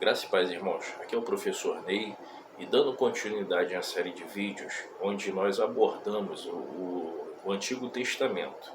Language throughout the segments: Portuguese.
Graças e paz, irmãos. Aqui é o professor Ney e dando continuidade à série de vídeos onde nós abordamos o Antigo Testamento.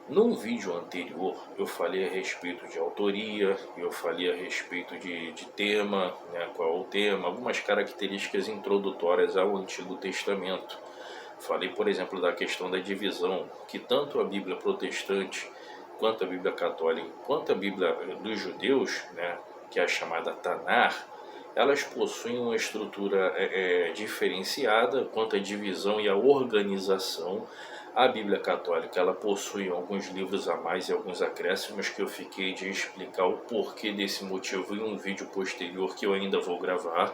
Num vídeo anterior eu falei a respeito de autoria, eu falei a respeito de tema, qual é o tema, algumas características introdutórias ao Antigo Testamento. Falei, por exemplo, da questão da divisão, que tanto a Bíblia protestante, quanto a Bíblia católica, quanto a Bíblia dos judeus, que é a chamada Tanar, elas possuem uma estrutura diferenciada quanto à divisão e à organização. A Bíblia católica ela possui alguns livros a mais e alguns acréscimos que eu fiquei de explicar o porquê desse motivo em um vídeo posterior que eu ainda vou gravar.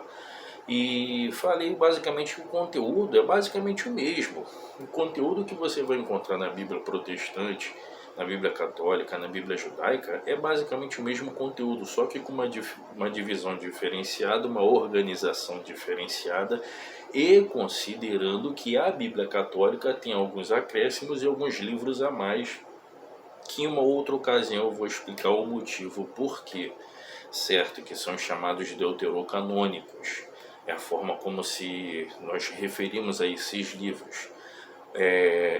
E falei basicamente que o conteúdo é basicamente o mesmo. O conteúdo que você vai encontrar na Bíblia protestante, na Bíblia católica, na Bíblia judaica, é basicamente o mesmo conteúdo, só que com uma divisão diferenciada, uma organização diferenciada, e considerando que a Bíblia católica tem alguns acréscimos e alguns livros a mais, que em uma outra ocasião eu vou explicar o motivo por quê, certo? Que são chamados deuterocanônicos. É a forma como se nós referimos a esses livros.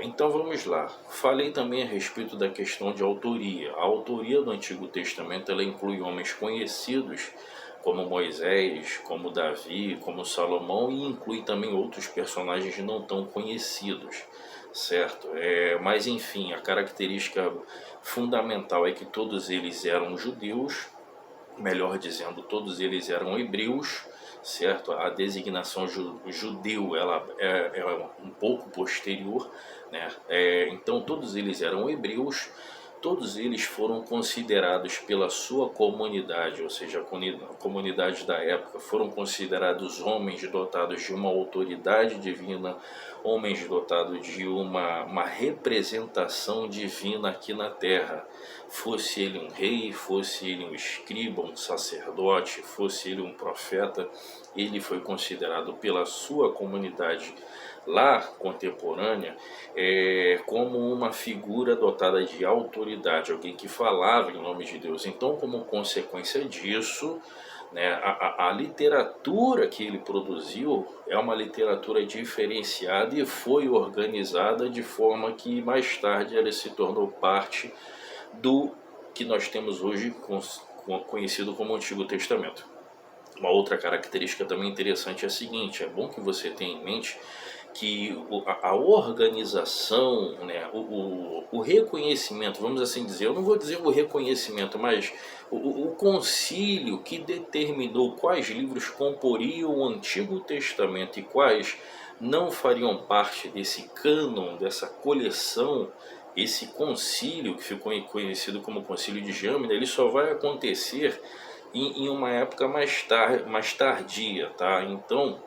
Então vamos lá. Falei também a respeito da questão de autoria. A autoria do Antigo Testamento ela inclui homens conhecidos como Moisés, como Davi, como Salomão, e inclui também outros personagens não tão conhecidos, certo? Mas enfim, a característica fundamental é que todos eles eram judeus, melhor dizendo, todos eles eram hebreus, certo? A designação judeu ela é um pouco posterior, né? Então todos eles eram hebreus, todos eles foram considerados pela sua comunidade, ou seja, a comunidade da época, foram considerados homens dotados de uma autoridade divina, homens dotados de uma representação divina aqui na terra. Fosse ele um rei, fosse ele um escriba, um sacerdote, fosse ele um profeta, ele foi considerado pela sua comunidade lá contemporânea como uma figura dotada de autoridade, alguém que falava em nome de Deus. Então, como consequência disso, a literatura que ele produziu é uma literatura diferenciada e foi organizada de forma que mais tarde ela se tornou parte do que nós temos hoje conhecido como Antigo Testamento. Uma outra característica também interessante é a seguinte: é bom que você tenha em mente que a organização, o reconhecimento, vamos assim dizer, eu não vou dizer o reconhecimento, mas o concílio que determinou quais livros comporiam o Antigo Testamento e quais não fariam parte desse cânon, dessa coleção, esse concílio que ficou conhecido como Concílio de Jâmina, ele só vai acontecer em uma época mais tardia, tá? Então,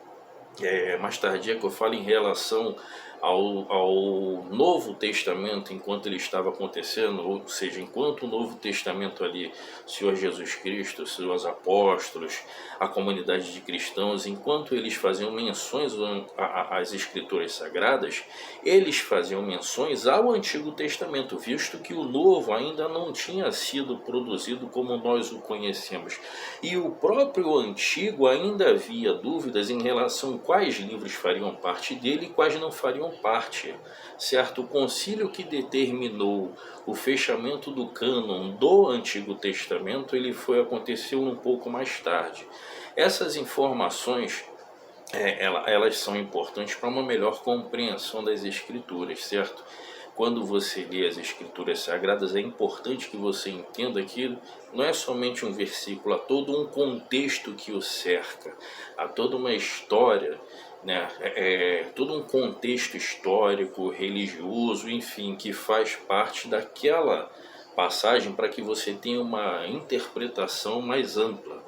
mais tardia que eu falo em relação ao Novo Testamento enquanto ele estava acontecendo, ou seja, enquanto o Novo Testamento ali, o Senhor Jesus Cristo, os seus apóstolos, a comunidade de cristãos, enquanto eles faziam menções às Escrituras Sagradas, eles faziam menções ao Antigo Testamento, visto que o Novo ainda não tinha sido produzido como nós o conhecemos. E o próprio Antigo ainda havia dúvidas em relação a quais livros fariam parte dele e quais não fariam parte, certo? O concílio que determinou o fechamento do cânon do Antigo Testamento, aconteceu um pouco mais tarde. Essas informações, elas são importantes para uma melhor compreensão das Escrituras, certo? Quando você lê as Escrituras Sagradas, é importante que você entenda que não é somente um versículo, há todo um contexto que o cerca, há toda uma história, todo um contexto histórico, religioso, enfim, que faz parte daquela passagem para que você tenha uma interpretação mais ampla.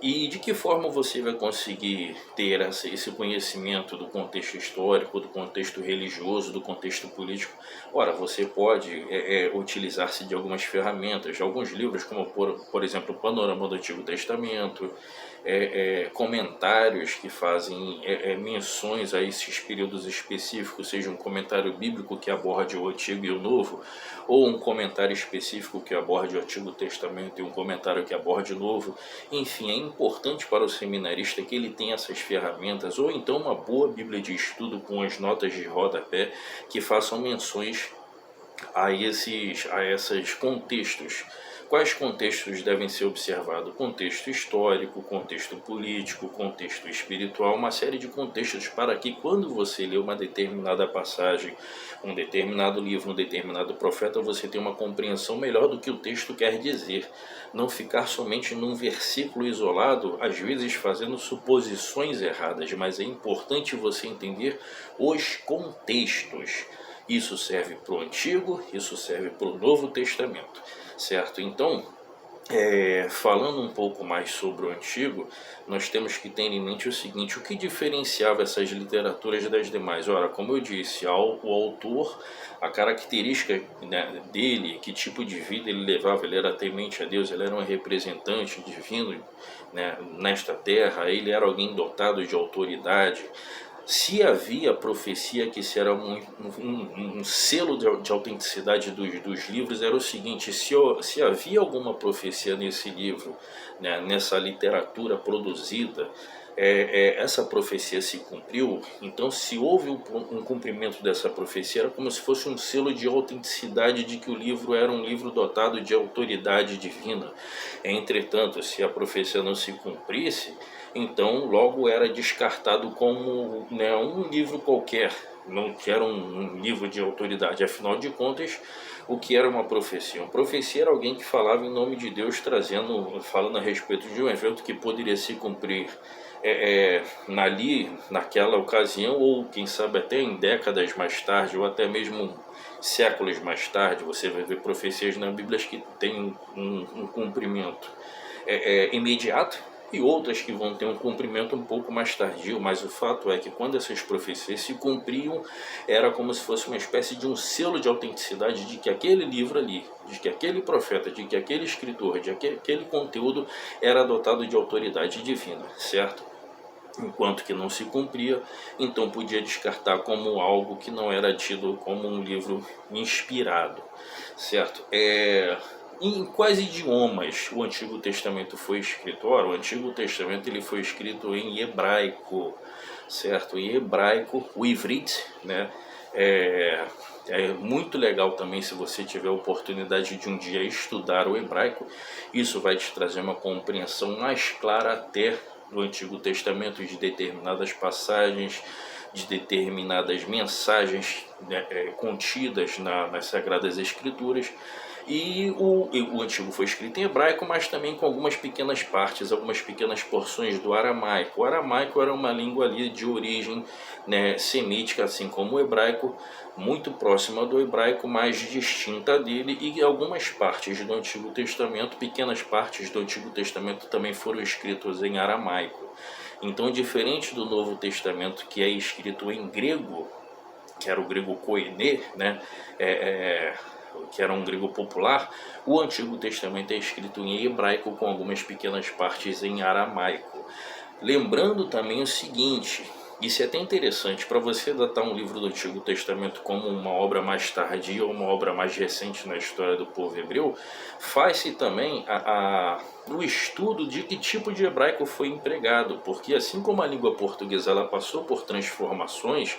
E de que forma você vai conseguir ter esse conhecimento do contexto histórico, do contexto religioso, do contexto político? Ora, você pode utilizar-se de algumas ferramentas, de alguns livros, como por exemplo o Panorama do Antigo Testamento, comentários que fazem menções a esses períodos específicos, seja um comentário bíblico que aborde o Antigo e o Novo, ou um comentário específico que aborde o Antigo Testamento e um comentário que aborde o Novo. Enfim, é importante para o seminarista que ele tenha essas ferramentas, ou então uma boa Bíblia de estudo com as notas de rodapé que façam menções a esses contextos. Quais contextos devem ser observados? Contexto histórico, contexto político, contexto espiritual, uma série de contextos para que quando você lê uma determinada passagem, um determinado livro, um determinado profeta, você tenha uma compreensão melhor do que o texto quer dizer. Não ficar somente num versículo isolado, às vezes fazendo suposições erradas, mas é importante você entender os contextos. Isso serve para o Antigo, isso serve para o Novo Testamento, certo? Então, falando um pouco mais sobre o Antigo, nós temos que ter em mente o seguinte: o que diferenciava essas literaturas das demais? Ora, como eu disse, o autor, a característica, né, dele, que tipo de vida ele levava, ele era temente a Deus, ele era um representante divino, né, nesta terra, ele era alguém dotado de autoridade. Se havia profecia, que isso era um selo de autenticidade dos livros, era o seguinte: se havia alguma profecia nesse livro, né, nessa literatura produzida, essa profecia se cumpriu. Então, se houve um cumprimento dessa profecia, era como se fosse um selo de autenticidade de que o livro era um livro dotado de autoridade divina. Entretanto, se a profecia não se cumprisse, então logo era descartado como, né, um livro qualquer, não que era um livro de autoridade. Afinal de contas, o que era uma profecia? Uma profecia era alguém que falava em nome de Deus, falando a respeito de um evento que poderia se cumprir naquela ocasião, ou quem sabe até em décadas mais tarde, ou até mesmo séculos mais tarde. Você vai ver profecias na Bíblia que têm um cumprimento imediato, e outras que vão ter um cumprimento um pouco mais tardio. Mas o fato é que quando essas profecias se cumpriam, era como se fosse uma espécie de um selo de autenticidade de que aquele livro ali, de que aquele profeta, de que aquele escritor, de que aquele conteúdo era dotado de autoridade divina, certo? Enquanto que não se cumpria, então podia descartar como algo que não era tido como um livro inspirado, certo? Em quais idiomas o Antigo Testamento foi escrito? Ora, o Antigo Testamento ele foi escrito em hebraico, certo? Em hebraico, o Ivrit, né? É muito legal também se você tiver a oportunidade de um dia estudar o hebraico. Isso vai te trazer uma compreensão mais clara até do Antigo Testamento, de determinadas passagens, de determinadas mensagens, né, contidas nas Sagradas Escrituras. E o Antigo foi escrito em hebraico, mas também com algumas pequenas partes, algumas pequenas porções do aramaico. O aramaico era uma língua ali de origem, né, semítica, assim como o hebraico, muito próxima do hebraico, mas distinta dele. E algumas partes do Antigo Testamento, pequenas partes do Antigo Testamento, também foram escritas em aramaico. Então, diferente do Novo Testamento, que é escrito em grego, que era o grego koiné, né, que era um grego popular, o Antigo Testamento é escrito em hebraico com algumas pequenas partes em aramaico. Lembrando também o seguinte: isso é até interessante, para você datar um livro do Antigo Testamento como uma obra mais tardia ou uma obra mais recente na história do povo hebreu, faz-se também o estudo de que tipo de hebraico foi empregado, porque assim como a língua portuguesa ela passou por transformações,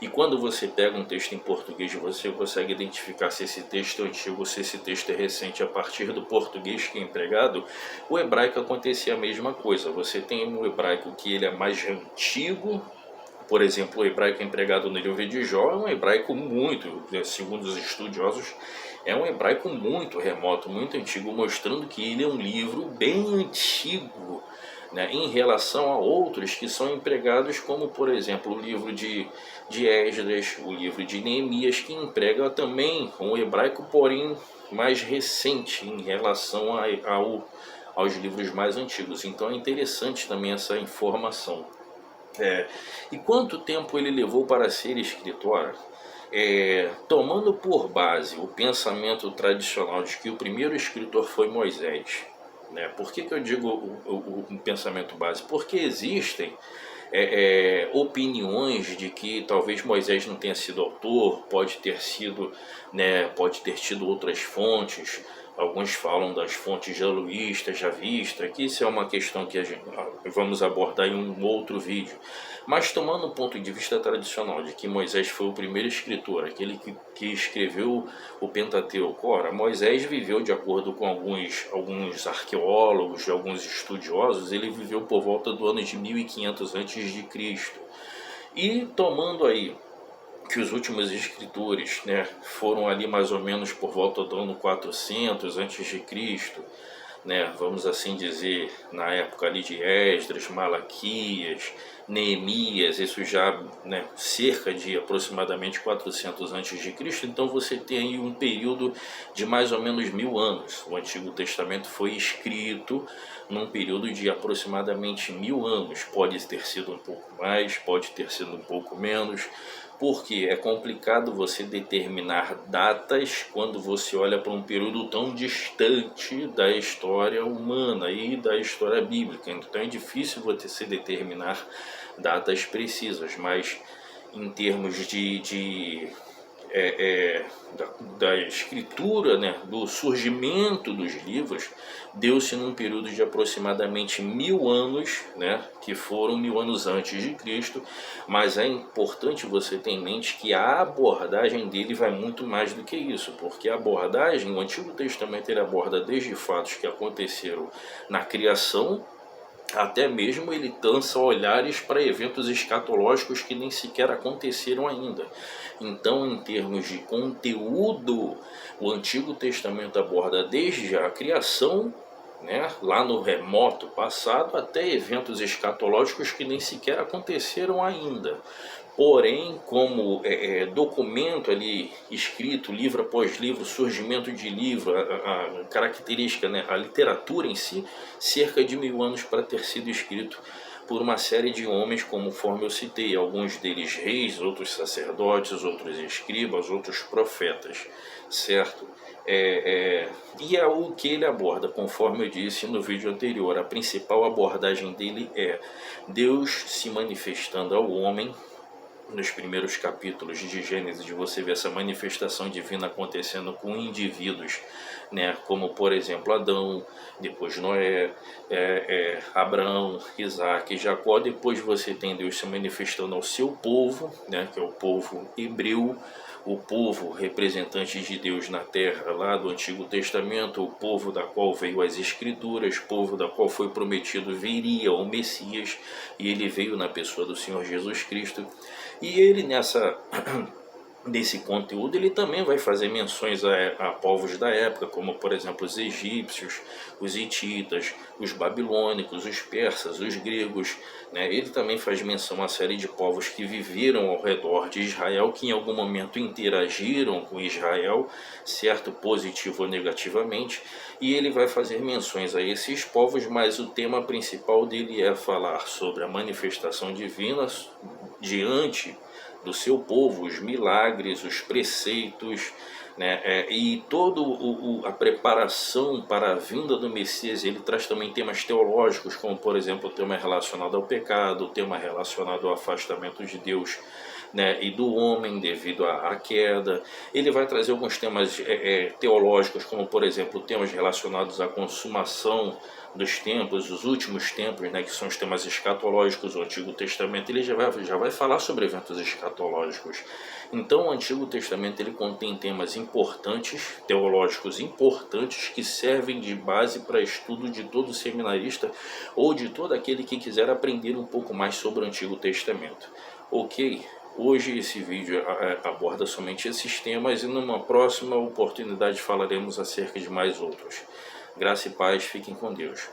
e quando você pega um texto em português, você consegue identificar se esse texto é antigo ou se esse texto é recente a partir do português que é empregado. O hebraico acontecia a mesma coisa. Você tem um hebraico que ele é mais antigo. Por exemplo, o hebraico empregado no livro de Jó é um hebraico muito, segundo os estudiosos, é um hebraico muito remoto, muito antigo, mostrando que ele é um livro bem antigo, né, em relação a outros que são empregados, como por exemplo o livro de Esdras, o livro de Neemias, que emprega também um hebraico, porém mais recente em relação aos livros mais antigos. Então é interessante também essa informação. E quanto tempo ele levou para ser escrito? Ora, tomando por base o pensamento tradicional de que o primeiro escritor foi Moisés, né? Por que eu digo o pensamento base? Porque existem opiniões de que talvez Moisés não tenha sido autor, pode ter sido, né, pode ter tido outras fontes. Alguns falam das fontes jaluístas, javistas, que isso é uma questão que vamos abordar em um outro vídeo. Mas tomando o ponto de vista tradicional de que Moisés foi o primeiro escritor, aquele que escreveu o Pentateuco, ora, Moisés viveu, de acordo com alguns arqueólogos, alguns estudiosos, ele viveu por volta do ano de 1500 a.C. E tomando aí que os últimos escritores, né, foram ali mais ou menos por volta do ano 400 a.C., né, vamos assim dizer, na época ali de Esdras, Malaquias, Neemias, isso já, né, cerca de aproximadamente 400 a.C., então você tem aí um período de mais ou menos 1000 anos. O Antigo Testamento foi escrito num período de aproximadamente 1000 anos, pode ter sido um pouco mais, pode ter sido um pouco menos, porque é complicado você determinar datas quando você olha para um período tão distante da história humana e da história bíblica. Então é difícil você determinar datas precisas, mas em termos da escritura, né, do surgimento dos livros, deu-se num período de aproximadamente 1000 anos, né, que foram 1000 anos antes de Cristo, mas é importante você ter em mente que a abordagem dele vai muito mais do que isso, porque a abordagem, o Antigo Testamento, ele aborda desde fatos que aconteceram na criação, até mesmo ele lança olhares para eventos escatológicos que nem sequer aconteceram ainda. Então, em termos de conteúdo, o Antigo Testamento aborda desde a criação, né, lá no remoto passado, até eventos escatológicos que nem sequer aconteceram ainda. Porém, como documento ali escrito, livro após livro, surgimento de livro, a característica, né, a literatura em si, cerca de 1000 anos para ter sido escrito por uma série de homens, conforme eu citei, alguns deles reis, outros sacerdotes, outros escribas, outros profetas, certo? E é o que ele aborda, conforme eu disse no vídeo anterior, a principal abordagem dele é Deus se manifestando ao homem. Nos primeiros capítulos de Gênesis, você vê essa manifestação divina acontecendo com indivíduos, né, como por exemplo Adão, depois Noé, Abraão, Isaac, Jacó. Depois você tem Deus se manifestando ao seu povo, né, que é o povo hebreu, o povo representante de Deus na terra lá do Antigo Testamento, o povo da qual veio as Escrituras, povo da qual foi prometido viria o Messias, e ele veio na pessoa do Senhor Jesus Cristo. E ele nesse conteúdo ele também vai fazer menções a povos da época, como por exemplo os egípcios, os hititas, os babilônicos, os persas, os gregos, né? Ele também faz menção a uma série de povos que viveram ao redor de Israel, que em algum momento interagiram com Israel, certo? Positivo ou negativamente, e ele vai fazer menções a esses povos, mas o tema principal dele é falar sobre a manifestação divina diante do seu povo, os milagres, os preceitos, né, e toda a preparação para a vinda do Messias. Ele traz também temas teológicos, como por exemplo o tema relacionado ao pecado, o tema relacionado ao afastamento de Deus, né, e do homem devido à queda. Ele vai trazer alguns temas teológicos, como por exemplo temas relacionados à consumação dos tempos, os últimos tempos, né, que são os temas escatológicos. O Antigo Testamento ele já vai falar sobre eventos escatológicos. Então o Antigo Testamento ele contém temas importantes, teológicos importantes, que servem de base para estudo de todo seminarista ou de todo aquele que quiser aprender um pouco mais sobre o Antigo Testamento. Ok? Hoje esse vídeo aborda somente esses temas, e numa próxima oportunidade falaremos acerca de mais outros. Graça e paz, fiquem com Deus.